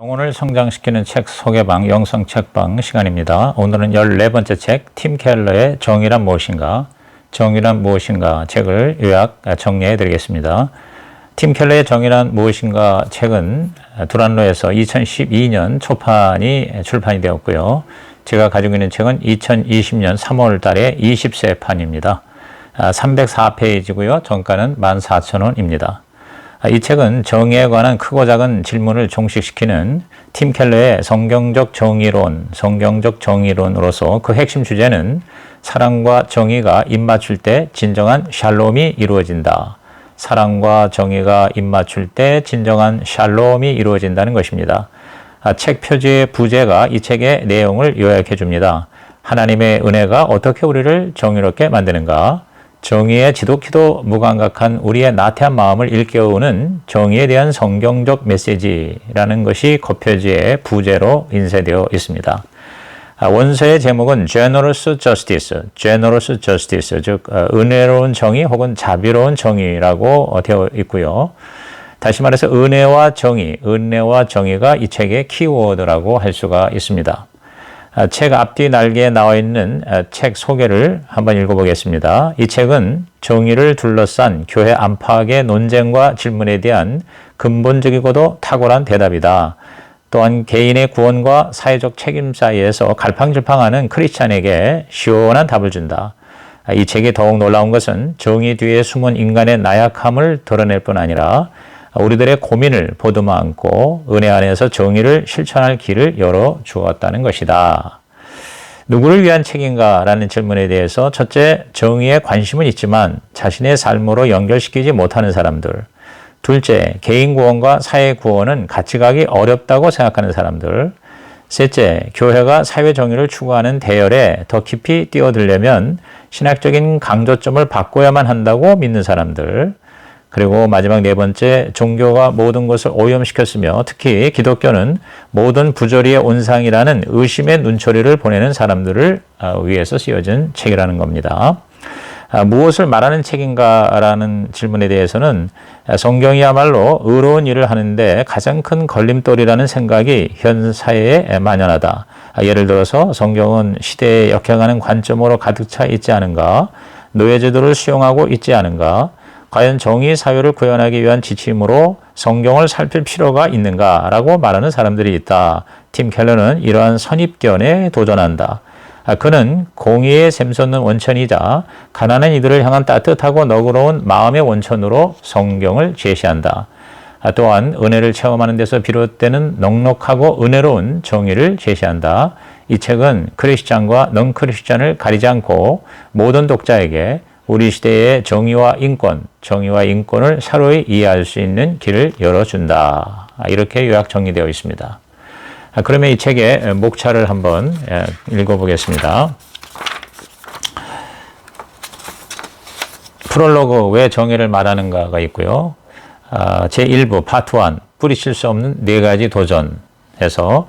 영혼을 성장시키는 책 소개방 영상 책방 시간입니다. 오늘은 14번째 책 팀 켈러의 정의란 무엇인가 책을 요약 정리해 드리겠습니다. 팀 켈러의 정의란 무엇인가 책은 두란노에서 2012년 초판이 출판이 되었고요. 제가 가지고 있는 책은 2020년 3월 달에 20세 판입니다. 304페이지고요. 정가는 14,000원입니다. 이 책은 정의에 관한 크고 작은 질문을 종식시키는 팀 켈러의 성경적 정의론으로서 그 핵심 주제는 사랑과 정의가 입맞출 때 진정한 샬롬이 이루어진다. 사랑과 정의가 입맞출 때 진정한 샬롬이 이루어진다는 것입니다. 책 표지의 부제가 이 책의 내용을 요약해 줍니다. 하나님의 은혜가 어떻게 우리를 정의롭게 만드는가? 정의에 지독히도 무감각한 우리의 나태한 마음을 일깨우는 정의에 대한 성경적 메시지라는 것이 겉표지의 부제로 인쇄되어 있습니다. 원서의 제목은 Generous Justice, 즉 은혜로운 정의 혹은 자비로운 정의라고 되어 있고요. 다시 말해서 은혜와 정의가 이 책의 키워드라고 할 수가 있습니다. 책 앞뒤 날개에 나와 있는 책 소개를 한번 읽어보겠습니다. 이 책은 정의를 둘러싼 교회 안팎의 논쟁과 질문에 대한 근본적이고도 탁월한 대답이다. 또한 개인의 구원과 사회적 책임 사이에서 갈팡질팡하는 크리스찬에게 시원한 답을 준다. 이 책이 더욱 놀라운 것은 정의 뒤에 숨은 인간의 나약함을 드러낼 뿐 아니라 우리들의 고민을 보듬어 안고 은혜 안에서 정의를 실천할 길을 열어주었다는 것이다. 누구를 위한 책인가? 라는 질문에 대해서 첫째, 정의에 관심은 있지만 자신의 삶으로 연결시키지 못하는 사람들. 둘째, 개인 구원과 사회 구원은 같이 가기 어렵다고 생각하는 사람들. 셋째, 교회가 사회 정의를 추구하는 대열에 더 깊이 뛰어들려면 신학적인 강조점을 바꿔야만 한다고 믿는 사람들. 그리고 마지막 네 번째, 종교가 모든 것을 오염시켰으며 특히 기독교는 모든 부조리의 온상이라는 의심의 눈초리를 보내는 사람들을 위해서 쓰여진 책이라는 겁니다. 무엇을 말하는 책인가라는 질문에 대해서는 성경이야말로 의로운 일을 하는데 가장 큰 걸림돌이라는 생각이 현 사회에 만연하다. 예를 들어서 성경은 시대에 역행하는 관점으로 가득 차 있지 않은가? 노예제도를 수용하고 있지 않은가? 과연 정의 사회를 구현하기 위한 지침으로 성경을 살필 필요가 있는가라고 말하는 사람들이 있다. 팀 켈러는 이러한 선입견에 도전한다. 그는 공의의 샘솟는 원천이자 가난한 이들을 향한 따뜻하고 너그러운 마음의 원천으로 성경을 제시한다. 또한 은혜를 체험하는 데서 비롯되는 넉넉하고 은혜로운 정의를 제시한다. 이 책은 크리스찬과 넌 크리스찬을 가리지 않고 모든 독자에게 우리 시대의 정의와 인권을 서로이 이해할 수 있는 길을 열어준다. 이렇게 요약 정리되어 있습니다. 그러면 이 책의 목차를 한번 읽어보겠습니다. 프롤로그, 왜 정의를 말하는가가 있고요. 제1부 파트 1, 뿌리칠 수 없는 네 가지 도전에서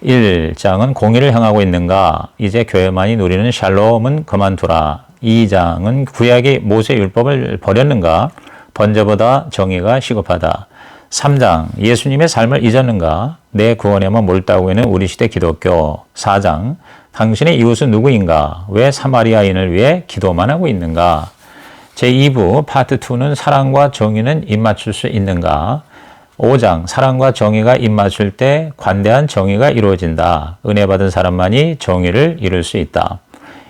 1장은 공의를 향하고 있는가, 이제 교회만이 누리는 샬롬은 그만두라. 2장은 구약이 모세 율법을 버렸는가, 번제보다 정의가 시급하다. 3장, 예수님의 삶을 잊었는가, 내 구원에만 몰두하고 있는 우리 시대 기독교. 4장, 당신의 이웃은 누구인가, 왜 사마리아인을 위해 기도만 하고 있는가. 제2부 파트 2는 사랑과 정의는 입맞출 수 있는가. 5장, 사랑과 정의가 입맞출 때 관대한 정의가 이루어진다. 은혜 받은 사람만이 정의를 이룰 수 있다.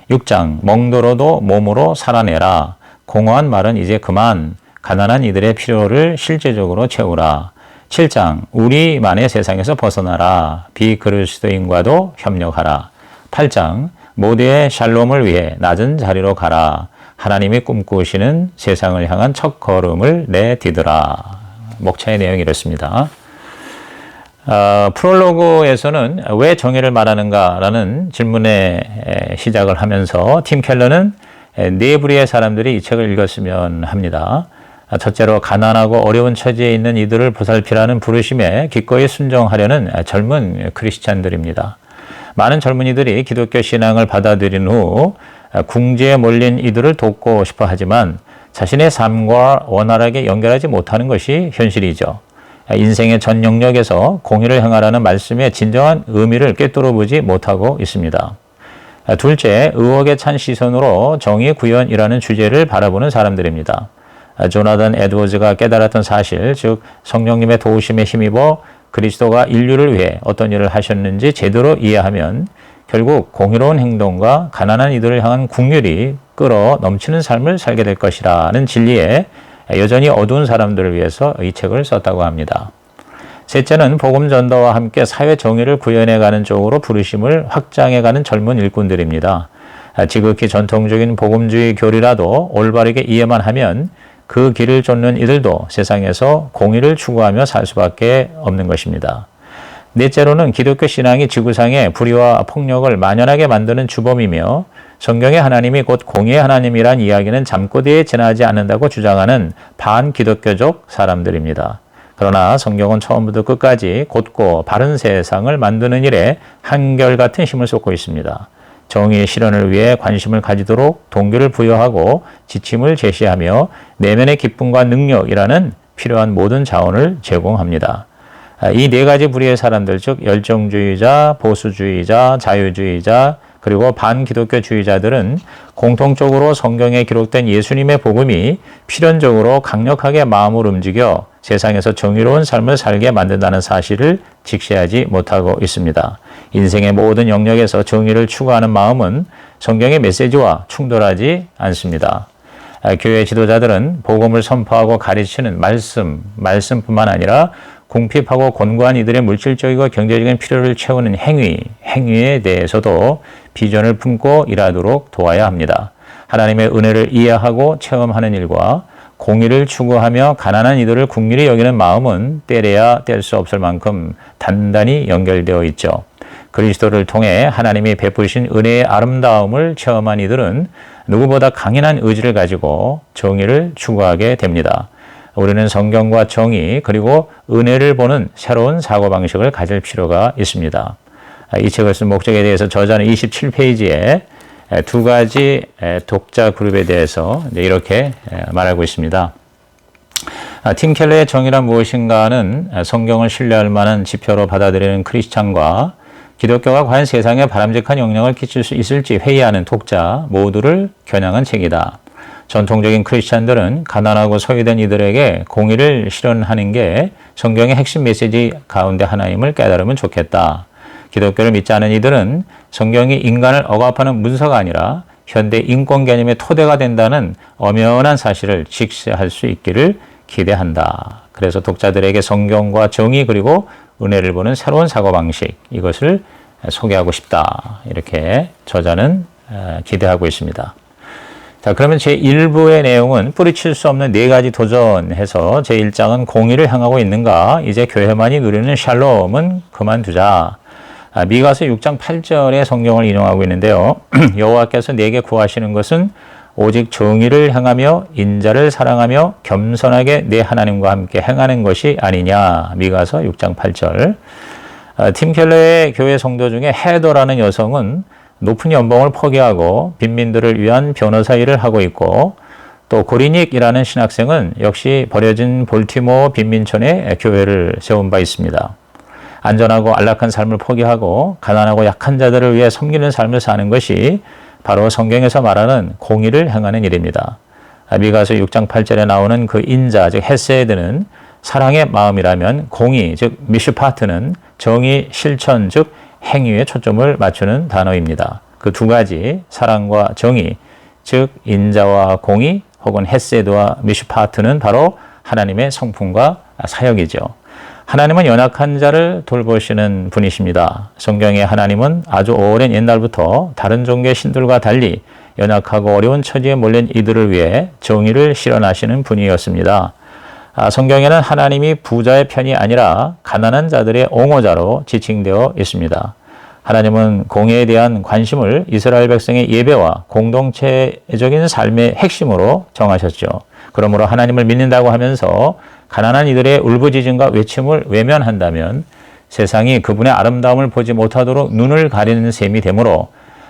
6장, 멍들어도 몸으로 살아내라. 공허한 말은 이제 그만. 가난한 이들의 필요를 실제적으로 채우라. 7장, 우리만의 세상에서 벗어나라. 비그리스도인과도 협력하라. 8장, 모두의 샬롬을 위해 낮은 자리로 가라. 하나님이 꿈꾸시는 세상을 향한 첫 걸음을 내디드라. 목차의 내용이 이렇습니다. 프롤로그에서는 왜 정의를 말하는가라는 질문에 시작을 하면서 팀 켈러는 네 부류의 사람들이 이 책을 읽었으면 합니다. 첫째로 가난하고 어려운 처지에 있는 이들을 보살피라는 부르심에 기꺼이 순종하려는 젊은 크리스찬들입니다. 많은 젊은이들이 기독교 신앙을 받아들인 후 궁지에 몰린 이들을 돕고 싶어 하지만 자신의 삶과 원활하게 연결하지 못하는 것이 현실이죠. 인생의 전 영역에서 공의를 행하라는 말씀의 진정한 의미를 꿰뚫어 보지 못하고 있습니다. 둘째, 의혹에 찬 시선으로 정의 구현이라는 주제를 바라보는 사람들입니다. 조나단 에드워즈가 깨달았던 사실, 즉 성령님의 도우심에 힘입어 그리스도가 인류를 위해 어떤 일을 하셨는지 제대로 이해하면 결국 공의로운 행동과 가난한 이들을 향한 긍휼이 끓어 넘치는 삶을 살게 될 것이라는 진리에 여전히 어두운 사람들을 위해서 이 책을 썼다고 합니다. 셋째는 복음 전도와 함께 사회 정의를 구현해가는 쪽으로 부르심을 확장해가는 젊은 일꾼들입니다. 지극히 전통적인 복음주의 교리라도 올바르게 이해만 하면 그 길을 쫓는 이들도 세상에서 공의를 추구하며 살 수밖에 없는 것입니다. 넷째로는 기독교 신앙이 지구상의 불의와 폭력을 만연하게 만드는 주범이며 성경의 하나님이 곧 공의의 하나님이란 이야기는 잠꼬대에 지나지 않는다고 주장하는 반기독교적 사람들입니다. 그러나 성경은 처음부터 끝까지 곧고 바른 세상을 만드는 일에 한결같은 힘을 쏟고 있습니다. 정의의 실현을 위해 관심을 가지도록 동기를 부여하고 지침을 제시하며 내면의 기쁨과 능력이라는 필요한 모든 자원을 제공합니다. 이 네 가지 부류의 사람들, 즉 열정주의자, 보수주의자, 자유주의자, 그리고 반기독교주의자들은 공통적으로 성경에 기록된 예수님의 복음이 필연적으로 강력하게 마음을 움직여 세상에서 정의로운 삶을 살게 만든다는 사실을 직시하지 못하고 있습니다. 인생의 모든 영역에서 정의를 추구하는 마음은 성경의 메시지와 충돌하지 않습니다. 교회 지도자들은 복음을 선포하고 가르치는 말씀뿐만 아니라 궁핍하고 곤고한 이들의 물질적이고 경제적인 필요를 채우는 행위에 대해서도 비전을 품고 일하도록 도와야 합니다. 하나님의 은혜를 이해하고 체험하는 일과 공의를 추구하며 가난한 이들을 긍휼히 여기는 마음은 떼려야 뗄 수 없을 만큼 단단히 연결되어 있죠. 그리스도를 통해 하나님이 베푸신 은혜의 아름다움을 체험한 이들은 누구보다 강인한 의지를 가지고 정의를 추구하게 됩니다. 우리는 성경과 정의 그리고 은혜를 보는 새로운 사고방식을 가질 필요가 있습니다. 이 책을 쓴 목적에 대해서 저자는 27페이지에 두 가지 독자 그룹에 대해서 이렇게 말하고 있습니다. 팀 켈러의 정의란 무엇인가는 성경을 신뢰할 만한 지표로 받아들이는 크리스찬과 기독교가 과연 세상에 바람직한 영향을 끼칠 수 있을지 회의하는 독자 모두를 겨냥한 책이다. 전통적인 크리스찬들은 가난하고 소외된 이들에게 공의를 실현하는 게 성경의 핵심 메시지 가운데 하나임을 깨달으면 좋겠다. 기독교를 믿지 않은 이들은 성경이 인간을 억압하는 문서가 아니라 현대 인권 개념의 토대가 된다는 엄연한 사실을 직시할 수 있기를 기대한다. 그래서 독자들에게 성경과 정의 그리고 은혜를 보는 새로운 사고방식, 이것을 소개하고 싶다. 이렇게 저자는 기대하고 있습니다. 자, 그러면 제1부의 내용은 뿌리칠 수 없는 네 가지 도전해서 제1장은 공의를 향하고 있는가, 이제 교회만이 누리는 샬롬은 그만두자. 미가서 6장 8절의 성경을 인용하고 있는데요. 여호와께서 내게 구하시는 것은 오직 정의를 행하며 인자를 사랑하며 겸손하게 내 하나님과 함께 행하는 것이 아니냐. 미가서 6장 8절. 팀 켈러의 교회 성도 중에 헤더라는 여성은 높은 연봉을 포기하고 빈민들을 위한 변호사 일을 하고 있고, 또 고리닉이라는 신학생은 역시 버려진 볼티모어 빈민촌에 교회를 세운 바 있습니다. 안전하고 안락한 삶을 포기하고 가난하고 약한 자들을 위해 섬기는 삶을 사는 것이 바로 성경에서 말하는 공의를 행하는 일입니다. 미가서 6장 8절에 나오는 그 인자, 즉 헤세드는 사랑의 마음이라면, 공의, 즉 미슈파트는 정의, 실천, 즉 행위에 초점을 맞추는 단어입니다. 그 두 가지, 사랑과 정의, 즉 인자와 공의 혹은 헤세드와 미슈파트는 바로 하나님의 성품과 사역이죠. 하나님은 연약한 자를 돌보시는 분이십니다. 성경의 하나님은 아주 오랜 옛날부터 다른 종교의 신들과 달리 연약하고 어려운 처지에 몰린 이들을 위해 정의를 실현하시는 분이었습니다. 성경에는 하나님이 부자의 편이 아니라 가난한 자들의 옹호자로 지칭되어 있습니다. 하나님은 공의에 대한 관심을 이스라엘 백성의 예배와 공동체적인 삶의 핵심으로 정하셨죠. 그러므로 하나님을 믿는다고 하면서 가난한 이들의 울부짖음과 외침을 외면한다면 세상이 그분의 아름다움을 보지 못하도록 눈을 가리는 셈이 되므로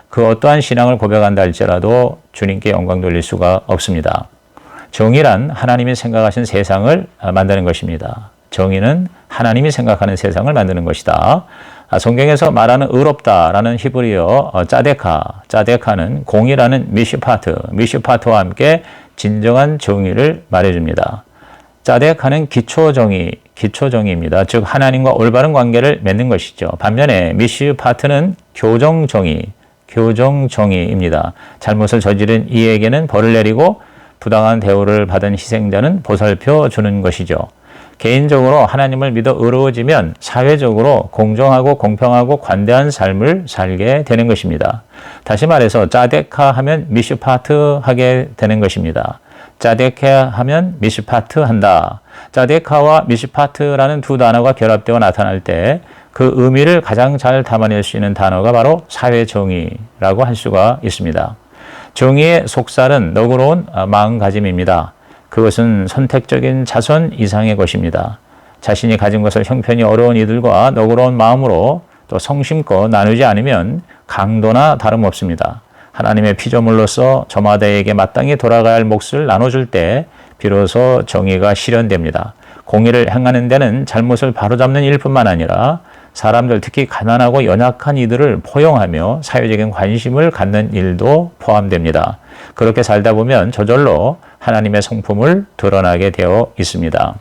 그 어떠한 신앙을 고백한다 할지라도 주님께 영광 돌릴 수가 없습니다. 정의란 하나님이 생각하신 세상을 만드는 것입니다. 정의는 하나님이 생각하는 세상을 만드는 것이다. 성경에서 말하는 의롭다라는 히브리어 짜데카는 공이라는 미슈파트와 함께 진정한 정의를 말해줍니다. 짜데카는 기초정의입니다. 즉 하나님과 올바른 관계를 맺는 것이죠. 반면에 미슈파트는 교정정의입니다. 잘못을 저지른 이에게는 벌을 내리고 부당한 대우를 받은 희생자는 보살펴 주는 것이죠. 개인적으로 하나님을 믿어 의로워지면 사회적으로 공정하고 공평하고 관대한 삶을 살게 되는 것입니다. 다시 말해서 짜데카 하면 미슈파트 하게 되는 것입니다. 짜데케 하면 미슈파트 한다. 짜데카와 미슈파트라는 두 단어가 결합되어 나타날 때 그 의미를 가장 잘 담아낼 수 있는 단어가 바로 사회정의라고 할 수가 있습니다. 정의의 속살은 너그러운 마음가짐입니다. 그것은 선택적인 자선 이상의 것입니다. 자신이 가진 것을 형편이 어려운 이들과 너그러운 마음으로 또 성심껏 나누지 않으면 강도나 다름없습니다. 하나님의 피조물로서 저마다에게 마땅히 돌아가야 할 몫을 나눠줄 때 비로소 정의가 실현됩니다. 공의를 행하는 데는 잘못을 바로잡는 일뿐만 아니라 사람들, 특히 가난하고 연약한 이들을 포용하며 사회적인 관심을 갖는 일도 포함됩니다. 그렇게 살다 보면 저절로 하나님의 성품을 드러나게 되어 있습니다.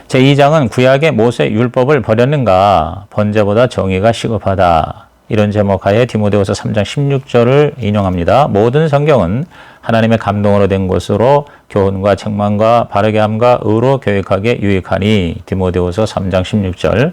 제2장은 구약의 모세 율법을 버렸는가? 번제보다 정의가 시급하다. 이런 제목하에 디모데후서 3장 16절을 인용합니다. 모든 성경은 하나님의 감동으로 된 것으로 교훈과 책망과 바르게 함과 의로 교육하게 유익하니. 디모데후서 3장 16절.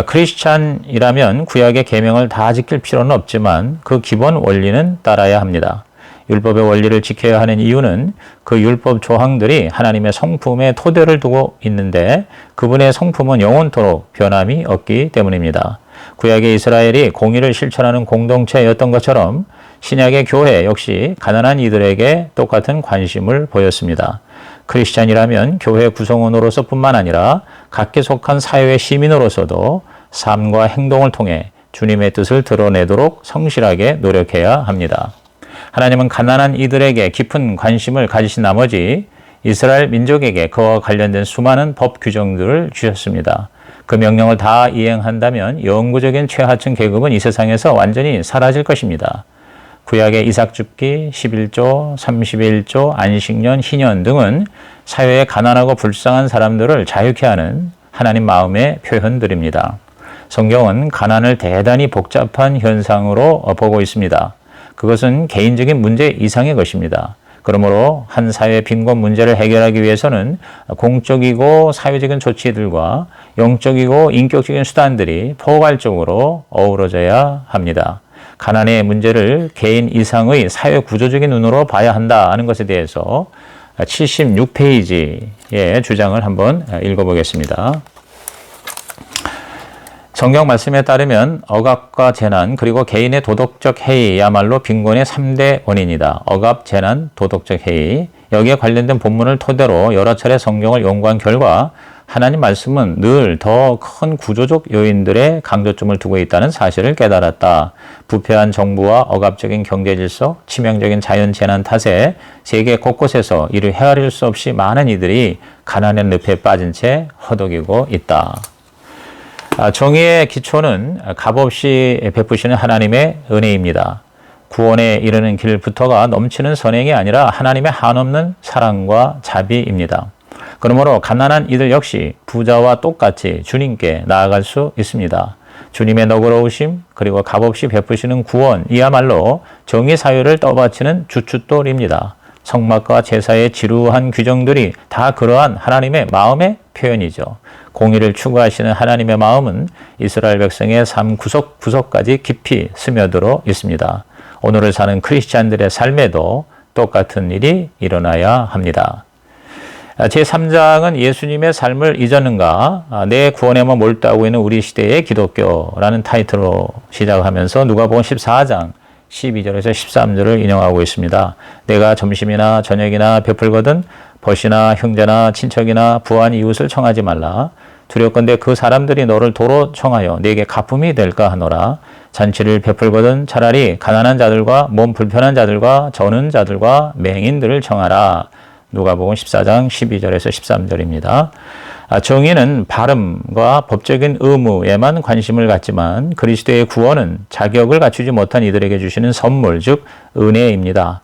크리스찬이라면 구약의 계명을 다 지킬 필요는 없지만 그 기본 원리는 따라야 합니다. 율법의 원리를 지켜야 하는 이유는 그 율법 조항들이 하나님의 성품의 토대를 두고 있는데 그분의 성품은 영원토록 변함이 없기 때문입니다. 구약의 이스라엘이 공의를 실천하는 공동체였던 것처럼 신약의 교회 역시 가난한 이들에게 똑같은 관심을 보였습니다. 크리스찬이라면 교회 구성원으로서 뿐만 아니라 각기 속한 사회의 시민으로서도 삶과 행동을 통해 주님의 뜻을 드러내도록 성실하게 노력해야 합니다. 하나님은 가난한 이들에게 깊은 관심을 가지신 나머지 이스라엘 민족에게 그와 관련된 수많은 법 규정들을 주셨습니다. 그 명령을 다 이행한다면 영구적인 최하층 계급은 이 세상에서 완전히 사라질 것입니다. 구약의 이삭줍기, 11조, 31조, 안식년, 희년 등은 사회의 가난하고 불쌍한 사람들을 자유케 하는 하나님 마음의 표현들입니다. 성경은 가난을 대단히 복잡한 현상으로 보고 있습니다. 그것은 개인적인 문제 이상의 것입니다. 그러므로 한 사회의 빈곤 문제를 해결하기 위해서는 공적이고 사회적인 조치들과 영적이고 인격적인 수단들이 포괄적으로 어우러져야 합니다. 가난의 문제를 개인 이상의 사회 구조적인 눈으로 봐야 한다는 것에 대해서 76페이지의 주장을 한번 읽어보겠습니다. 성경 말씀에 따르면 억압과 재난 그리고 개인의 도덕적 해이야말로 빈곤의 3대 원인이다. 억압, 재난, 도덕적 해이. 여기에 관련된 본문을 토대로 여러 차례 성경을 연구한 결과 하나님 말씀은 늘 더 큰 구조적 요인들의 강조점을 두고 있다는 사실을 깨달았다. 부패한 정부와 억압적인 경제 질서, 치명적인 자연 재난 탓에 세계 곳곳에서 이를 헤아릴 수 없이 많은 이들이 가난의 늪에 빠진 채 허덕이고 있다. 정의의 기초는 값없이 베푸시는 하나님의 은혜입니다. 구원에 이르는 길부터가 넘치는 선행이 아니라 하나님의 한없는 사랑과 자비입니다. 그러므로 가난한 이들 역시 부자와 똑같이 주님께 나아갈 수 있습니다. 주님의 너그러우심 그리고 값없이 베푸시는 구원 이야말로 정의 사유를 떠받치는 주춧돌입니다. 성막과 제사의 지루한 규정들이 다 그러한 하나님의 마음의 표현이죠. 공의를 추구하시는 하나님의 마음은 이스라엘 백성의 삶 구석구석까지 깊이 스며들어 있습니다. 오늘을 사는 크리스찬들의 삶에도 똑같은 일이 일어나야 합니다. 제3장은 예수님의 삶을 잊었는가? 내 구원에만 몰두하고 있는 우리 시대의 기독교라는 타이틀로 시작하면서 누가복음 14장 12절에서 13절을 인용하고 있습니다. 내가 점심이나 저녁이나 베풀거든 벗이나 형제나 친척이나 부한 이웃을 청하지 말라. 두렵건대 그 사람들이 너를 도로 청하여 내게 가품이 될까 하노라. 잔치를 베풀거든 차라리 가난한 자들과 몸 불편한 자들과 저는 자들과 맹인들을 청하라. 누가복음 14장 12절에서 13절입니다. 정의는 발음과 법적인 의무에만 관심을 갖지만 그리스도의 구원은 자격을 갖추지 못한 이들에게 주시는 선물, 즉 은혜입니다.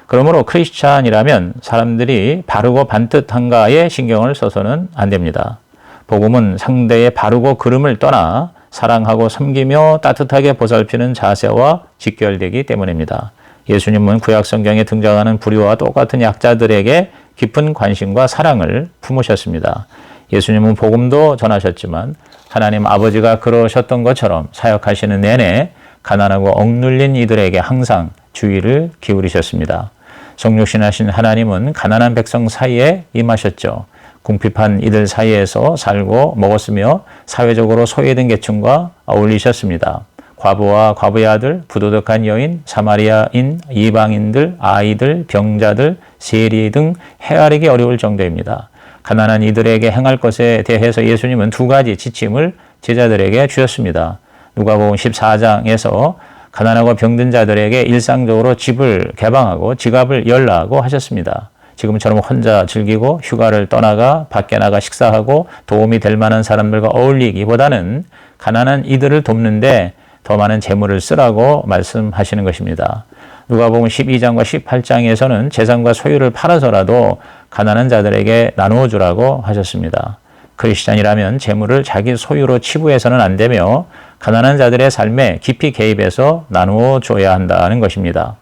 그러므로 크리스찬이라면 사람들이 바르고 반듯한가에 신경을 써서는 안 됩니다. 복음은 상대의 바르고 그름을 떠나 사랑하고 섬기며 따뜻하게 보살피는 자세와 직결되기 때문입니다. 예수님은 구약 성경에 등장하는 불의와 똑같은 약자들에게 깊은 관심과 사랑을 품으셨습니다. 예수님은 복음도 전하셨지만 하나님 아버지가 그러셨던 것처럼 사역하시는 내내 가난하고 억눌린 이들에게 항상 주의를 기울이셨습니다. 성육신하신 하나님은 가난한 백성 사이에 임하셨죠. 궁핍한 이들 사이에서 살고 먹었으며 사회적으로 소외된 계층과 어울리셨습니다. 과부와 과부의 아들, 부도덕한 여인, 사마리아인, 이방인들, 아이들, 병자들, 세리 등 헤아리기 어려울 정도입니다. 가난한 이들에게 행할 것에 대해서 예수님은 두 가지 지침을 제자들에게 주셨습니다. 누가복음 14장에서 가난하고 병든 자들에게 일상적으로 집을 개방하고 지갑을 열라고 하셨습니다. 지금처럼 혼자 즐기고 휴가를 떠나가 밖에 나가 식사하고 도움이 될 만한 사람들과 어울리기보다는 가난한 이들을 돕는데 더 많은 재물을 쓰라고 말씀하시는 것입니다. 누가복음 12장과 18장에서는 재산과 소유를 팔아서라도 가난한 자들에게 나누어 주라고 하셨습니다. 크리스찬이라면 재물을 자기 소유로 치부해서는 안 되며 가난한 자들의 삶에 깊이 개입해서 나누어 줘야 한다는 것입니다.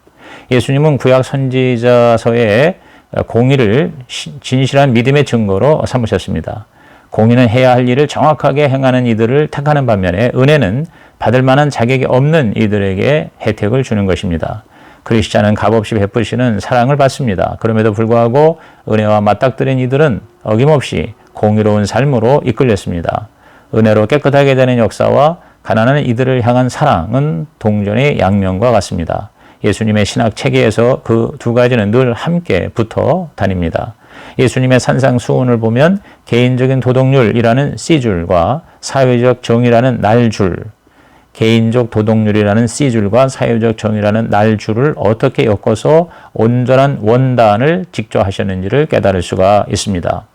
예수님은 구약 선지자서에 공의를 진실한 믿음의 증거로 삼으셨습니다. 공의는 해야 할 일을 정확하게 행하는 이들을 택하는 반면에 은혜는 받을 만한 자격이 없는 이들에게 혜택을 주는 것입니다. 크리스찬은 값없이 베푸시는 사랑을 받습니다. 그럼에도 불구하고 은혜와 맞닥뜨린 이들은 어김없이 공의로운 삶으로 이끌렸습니다. 은혜로 깨끗하게 되는 역사와 가난한 이들을 향한 사랑은 동전의 양면과 같습니다. 예수님의 신학 체계에서 그 두 가지는 늘 함께 붙어 다닙니다. 예수님의 산상수훈을 보면 개인적인 도덕률이라는 C줄과 사회적 정의라는 날줄, 개인적 도덕률이라는 C줄과 사회적 정의라는 날줄을 어떻게 엮어서 온전한 원단을 직조하셨는지를 깨달을 수가 있습니다.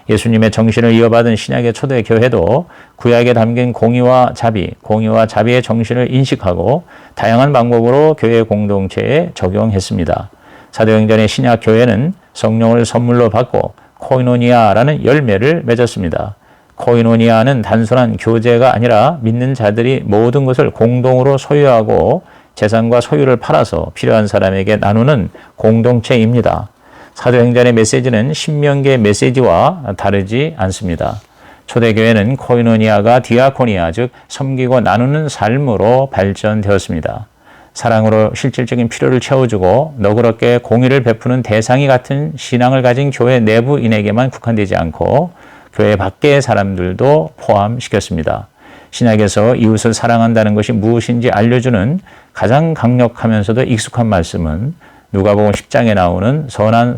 예수님의 정신을 이어받은 신약의 초대 교회도 구약에 담긴 공의와 자비의 정신을 인식하고 다양한 방법으로 교회 공동체에 적용했습니다. 사도행전의 신약 교회는 성령을 선물로 받고 코이노니아라는 열매를 맺었습니다. 코이노니아는 단순한 교제가 아니라 믿는 자들이 모든 것을 공동으로 소유하고 재산과 소유를 팔아서 필요한 사람에게 나누는 공동체입니다. 사도행전의 메시지는 신명기의 메시지와 다르지 않습니다. 초대교회는 코이노니아가 디아코니아, 즉 섬기고 나누는 삶으로 발전되었습니다. 사랑으로 실질적인 필요를 채워주고 너그럽게 공의를 베푸는 대상이 같은 신앙을 가진 교회 내부인에게만 국한되지 않고 교회 밖의 사람들도 포함시켰습니다. 신약에서 이웃을 사랑한다는 것이 무엇인지 알려주는 가장 강력하면서도 익숙한 말씀은 누가복음 10장에 나오는 선한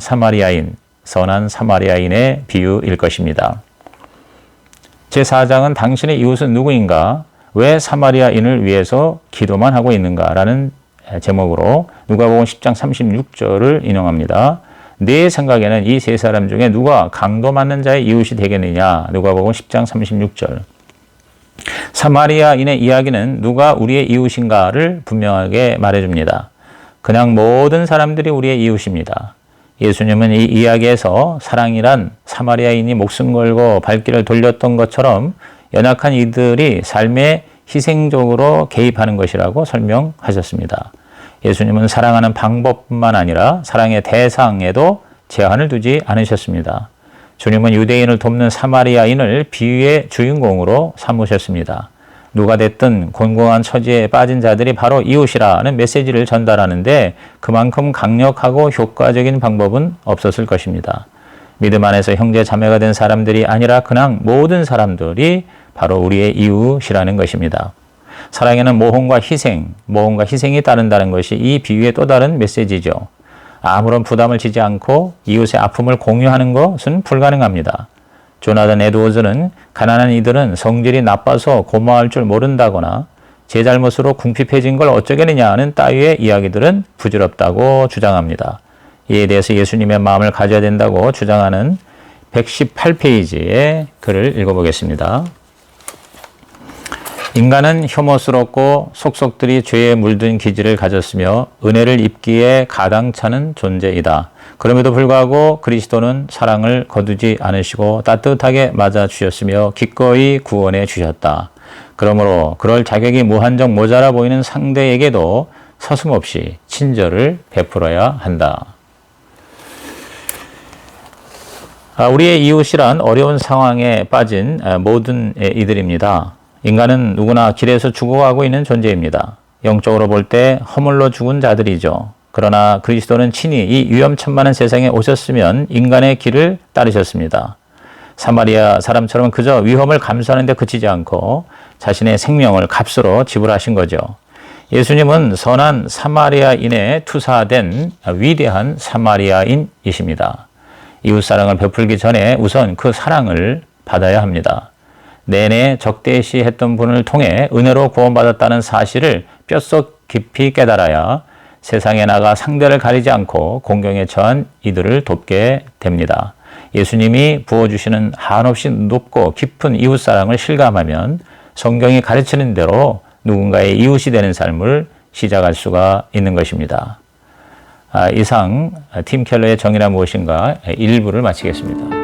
사마리아인의 비유일 것입니다. 제4장은 당신의 이웃은 누구인가? 왜 사마리아인을 위해서 기도만 하고 있는가라는 제목으로 누가복음 10장 36절을 인용합니다. 내 생각에는 이 세 사람 중에 누가 강도 맞는 자의 이웃이 되겠느냐? 누가복음 10장 36절. 사마리아인의 이야기는 누가 우리의 이웃인가를 분명하게 말해줍니다. 그냥 모든 사람들이 우리의 이웃입니다. 예수님은 이 이야기에서 사랑이란 사마리아인이 목숨 걸고 발길을 돌렸던 것처럼 연약한 이들이 삶에 희생적으로 개입하는 것이라고 설명하셨습니다. 예수님은 사랑하는 방법뿐만 아니라 사랑의 대상에도 제한을 두지 않으셨습니다. 주님은 유대인을 돕는 사마리아인을 비유의 주인공으로 삼으셨습니다. 누가 됐든 곤궁한 처지에 빠진 자들이 바로 이웃이라는 메시지를 전달하는데 그만큼 강력하고 효과적인 방법은 없었을 것입니다. 믿음 안에서 형제 자매가 된 사람들이 아니라 그냥 모든 사람들이 바로 우리의 이웃이라는 것입니다. 사랑에는 모험과 희생이 따른다는 것이 이 비유의 또 다른 메시지죠. 아무런 부담을 지지 않고 이웃의 아픔을 공유하는 것은 불가능합니다. 조나단 에드워즈는 가난한 이들은 성질이 나빠서 고마워할 줄 모른다거나 제 잘못으로 궁핍해진 걸 어쩌겠느냐는 따위의 이야기들은 부질없다고 주장합니다. 이에 대해서 예수님의 마음을 가져야 된다고 주장하는 118페이지의 글을 읽어보겠습니다. 인간은 혐오스럽고 속속들이 죄에 물든 기질을 가졌으며 은혜를 입기에 가당찮은 존재이다. 그럼에도 불구하고 그리스도는 사랑을 거두지 않으시고 따뜻하게 맞아주셨으며 기꺼이 구원해 주셨다. 그러므로 그럴 자격이 무한정 모자라 보이는 상대에게도 서슴없이 친절을 베풀어야 한다. 우리의 이웃이란 어려운 상황에 빠진 모든 이들입니다. 인간은 누구나 길에서 죽어가고 있는 존재입니다. 영적으로 볼 때 허물로 죽은 자들이죠. 그러나 그리스도는 친히 이 위험천만한 세상에 오셨으면 인간의 길을 따르셨습니다. 사마리아 사람처럼 그저 위험을 감수하는 데 그치지 않고 자신의 생명을 값으로 지불하신 거죠. 예수님은 선한 사마리아인에 투사된 위대한 사마리아인이십니다. 이웃사랑을 베풀기 전에 우선 그 사랑을 받아야 합니다. 내내 적대시했던 분을 통해 은혜로 구원받았다는 사실을 뼛속 깊이 깨달아야 세상에 나가 상대를 가리지 않고 공경에 처한 이들을 돕게 됩니다. 예수님이 부어주시는 한없이 높고 깊은 이웃사랑을 실감하면 성경이 가르치는 대로 누군가의 이웃이 되는 삶을 시작할 수가 있는 것입니다. 이상 팀 켈러의 정의란 무엇인가 1부를 마치겠습니다.